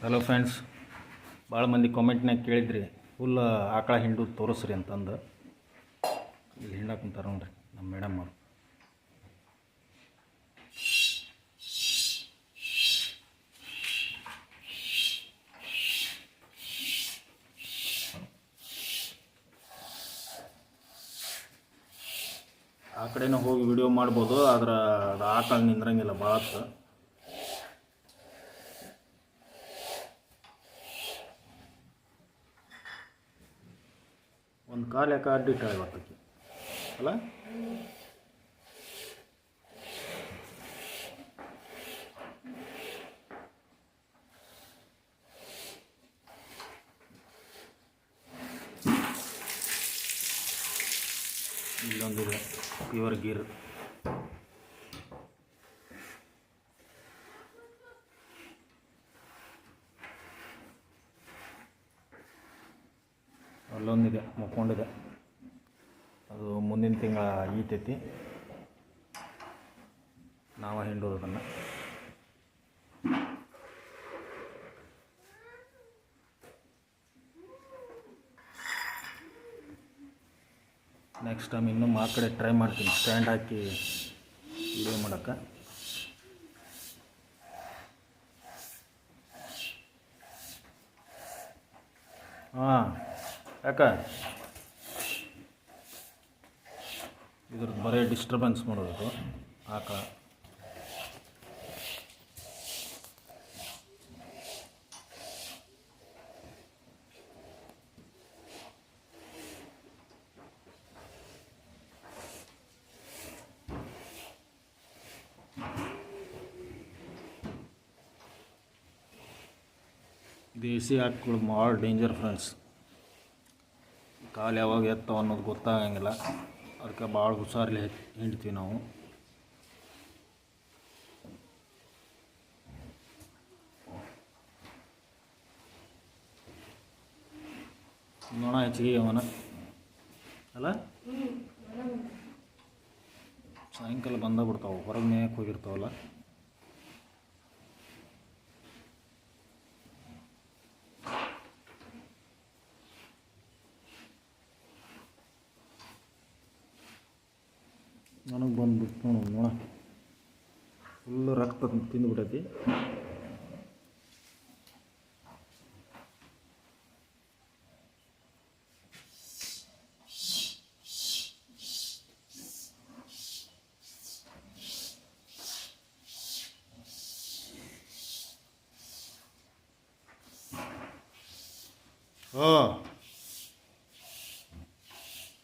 Hello friends, ಭಾಳ ಮಂದಿ ಕಾಮೆಂಟ್ನಾಗ ಕೇಳಿದ್ರಿ ಫುಲ್ ಆಕಳ ಹಿಂಡು ತೋರಿಸ್ರಿ ಅಂತಂದು. ಇಲ್ಲಿ ಹಿಂಡಕ್ಕೆ ಕುಂತಾರ ನೋಡ್ರಿ ನಮ್ಮ ಮೇಡಮ್ ಅವರು. ಆ ಕಡೆನೂ ಹೋಗಿ ವಿಡಿಯೋ ಮಾಡ್ಬೋದು, ಆದ್ರೆ ಅದು ಆಕಳ ನಿಂದ್ರಂಗಿಲ್ಲ ಭಾಳ. ಒಂದು ಕಾಲು ಯಾಕೆ ಅಡ್ಡಿಟ್ಟಾಳೆ ಇವತ್ತಕ್ಕೆ ಅಲ್ಲ. ಇಲ್ಲೊಂದಿದೆ ಪ್ಯೂರ್ ಗೀರ್. ಅಲ್ಲೊಂದಿದೆ ಮುಕ್ಕೊಂಡಿದೆ, ಅದು ಮುಂದಿನ ತಿಂಗಳ ಈತೈತಿ. ನಾವು ಹಿಂಡೋದು ಅದನ್ನು. ನೆಕ್ಸ್ಟ್ ಟೈಮ್ ಇನ್ನೂ ಆ ಕಡೆ ಟ್ರೈ ಮಾಡ್ತೀನಿ ಸ್ಟ್ಯಾಂಡ್ ಹಾಕಿ ವಿಡಿಯೋ ಮಾಡೋಕ್ಕೆ. ಹಾಂ, ಯಾಕೆ ಇದ್ರದ್ದು ಬರೀ ಡಿಸ್ಟರ್ಬೆನ್ಸ್ ಮಾಡೋದು ಆಕಳ. ದೇಸಿ ಆಕಳು ಭಾಳ ಡೇಂಜರ್ ಫ್ರೆಂಡ್ಸ್. ಕಾಲು ಯಾವಾಗ ಎತ್ತವ ಅನ್ನೋದು ಗೊತ್ತಾಗಂಗಿಲ್ಲ, ಅದಕ್ಕೆ ಭಾಳ ಹುಷಾರಲ್ಲಿ ಹಿಂಡ್ತೀವಿ ನಾವು. ನೋಣ ಹೆಚ್ಚಿಗೆ ಅವನ ಅಲ್ಲ, ಸಾಯಂಕಾಲ ಬಂದ ಬಿಡ್ತಾವೆ, ಹೊರಗೆ ಮೇಯಕ್ಕೆ ಹೋಗಿರ್ತಾವಲ್ಲ. ನನಗೆ ಬಂದುಬಿಟ್ಟು ನೋಡ ಫುಲ್ಲು ರಕ್ತ ತಿಂದುಬಿಟ್ಟೈತಿ.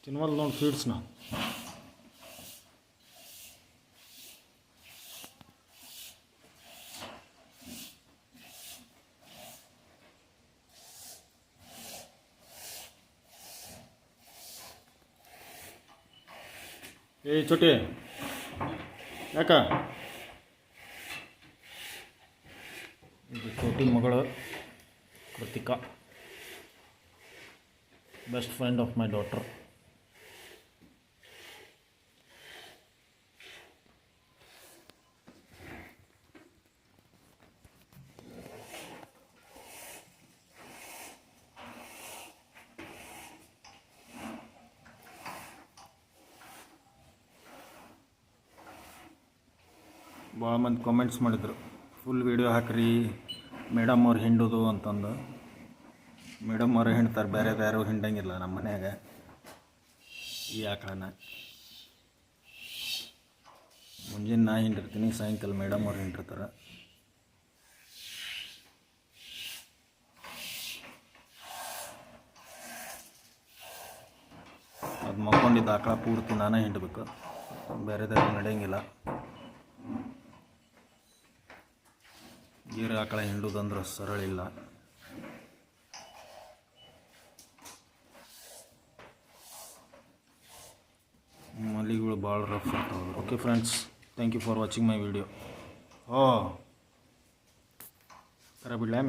ತಿನ್ವಲ್ ನೋಡಿ ಫೀಡ್ಸ್ನ. ಏ ಚೋಟಿ ಯಾಕ? ಇದು ಚೋಟಿ ಮಗಳು Kritika, best friend of my daughter. ಭಾಳ ಮಂದಿ ಕಾಮೆಂಟ್ಸ್ ಮಾಡಿದರು, ಫುಲ್ ವೀಡಿಯೋ ಹಾಕ್ರಿ ಮೇಡಮ್ ಅವ್ರು ಹಿಂಡೋದು ಅಂತಂದು. ಮೇಡಮ್ ಅವರು ಹಿಂಡ್ತಾರೆ, ಬೇರೆ ಯಾರೂ ಹಿಂಡಂಗಿಲ್ಲ ನಮ್ಮ ಮನ್ಯಾಗ ಈ ಆಕಳನ್ನ. ಮುಂಜಾನೆ ನಾ ಹಿಂಡಿರ್ತೀನಿ, ಸಾಯಂಕಾಲ ಮೇಡಮ್ ಅವ್ರು ಹಿಂಡಿರ್ತಾರೆ. ಅದು ಮಕ್ಕೊಂಡಿದ್ದ ಆಕಳ ಪೂರ್ತಿ ನಾನೇ ಹಿಂಡಬೇಕು, ಬೇರೆದಾರು ನಡೆಯಂಗಿಲ್ಲ. ಗೀರು ಆಕಳ ಹಿಂಡುದಂದ್ರೆ ಸರಳ ಇಲ್ಲ. ಮಲಿಗಳು ಭಾಳ ರಫ್ ಇರ್ತಾವೆ. Okay friends, thank you for watching my video. ಥರ ಬಿಡ್ಲಾ